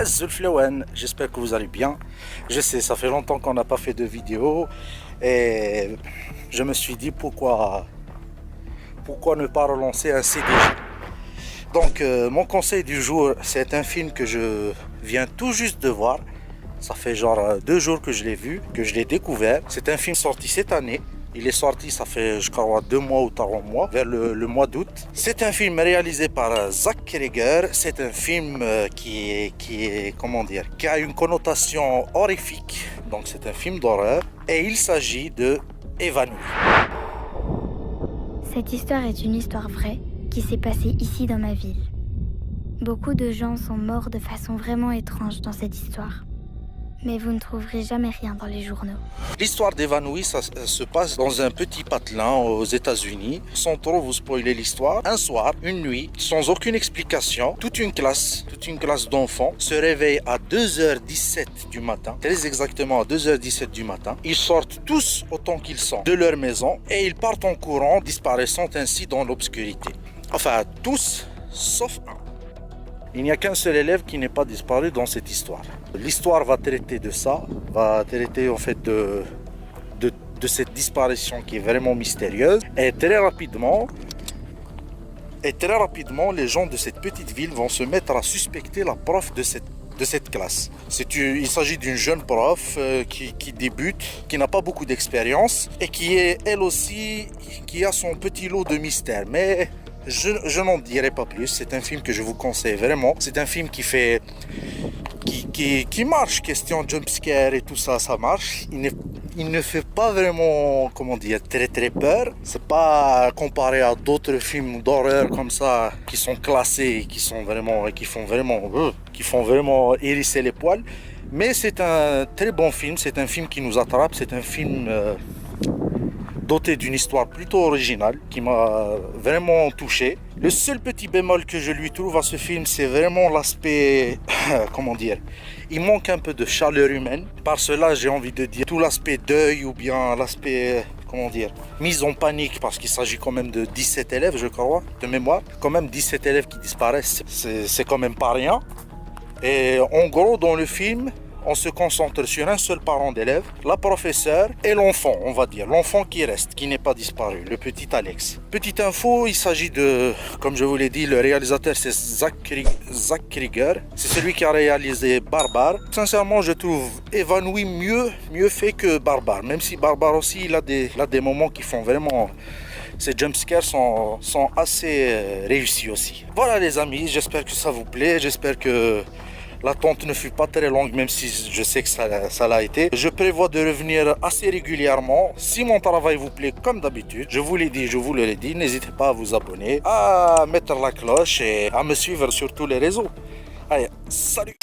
Zulflawan, j'espère que vous allez bien. Je sais, ça fait longtemps qu'on n'a pas fait de vidéo et je me suis dit pourquoi ne pas relancer un CDG. Donc mon conseil du jour, c'est un film que je viens tout juste de voir. Ça fait genre 2 jours que je l'ai vu, que je l'ai découvert. C'est un film sorti cette année. Il est sorti, ça fait je crois 2 mois ou 3 mois, vers le mois d'août. C'est un film réalisé par Zach Cregger. C'est un film qui a une connotation horrifique. Donc c'est un film d'horreur. Et il s'agit de Évanoui. Cette histoire est une histoire vraie qui s'est passée ici dans ma ville. Beaucoup de gens sont morts de façon vraiment étrange dans cette histoire. Mais vous ne trouverez jamais rien dans les journaux. L'histoire d'Évanoui, ça se passe dans un petit patelin aux États-Unis. Sans trop vous spoiler l'histoire, un soir, une nuit, sans aucune explication, toute une classe d'enfants se réveille à 2h17 du matin, très exactement à 2h17 du matin. Ils sortent tous autant qu'ils sont de leur maison et ils partent en courant, disparaissant ainsi dans l'obscurité. Enfin, tous, sauf un. Il n'y a qu'un seul élève qui n'est pas disparu dans cette histoire. L'histoire va traiter de ça, va traiter en fait de cette disparition qui est vraiment mystérieuse. Et très rapidement, les gens de cette petite ville vont se mettre à suspecter la prof de cette classe. Il s'agit d'une jeune prof qui débute, qui n'a pas beaucoup d'expérience et qui est elle aussi, qui a son petit lot de mystère. Mais je n'en dirai pas plus, c'est un film que je vous conseille vraiment. C'est un film qui marche, question jumpscare et tout ça, ça marche. Il ne fait pas vraiment, très très peur. C'est pas comparé à d'autres films d'horreur comme ça, qui sont classés, qui font vraiment hérisser les poils. Mais c'est un très bon film, c'est un film qui nous attrape, c'est un film doté d'une histoire plutôt originale qui m'a vraiment touché. Le seul petit bémol que je lui trouve à ce film, c'est vraiment l'aspect, il manque un peu de chaleur humaine. Par cela, j'ai envie de dire tout l'aspect deuil ou bien l'aspect, mise en panique, parce qu'il s'agit quand même de 17 élèves, je crois, de mémoire. Quand même 17 élèves qui disparaissent, c'est quand même pas rien. Et en gros, dans le film, on se concentre sur un seul parent d'élève, la professeure et l'enfant, on va dire. L'enfant qui reste, qui n'est pas disparu, le petit Alex. Petite info, il s'agit de, comme je vous l'ai dit, le réalisateur c'est Zach Cregger. C'est celui qui a réalisé Barbare. Sincèrement, je trouve Évanoui mieux fait que Barbare. Même si Barbare aussi, il a des moments qui font vraiment... Ces jumpscares sont assez réussis aussi. Voilà les amis, j'espère que ça vous plaît. J'espère que l'attente ne fut pas très longue, même si je sais que ça l'a été. Je prévois de revenir assez régulièrement. Si mon travail vous plaît comme d'habitude, je vous l'ai dit, je vous le redis, n'hésitez pas à vous abonner, à mettre la cloche et à me suivre sur tous les réseaux. Allez, salut!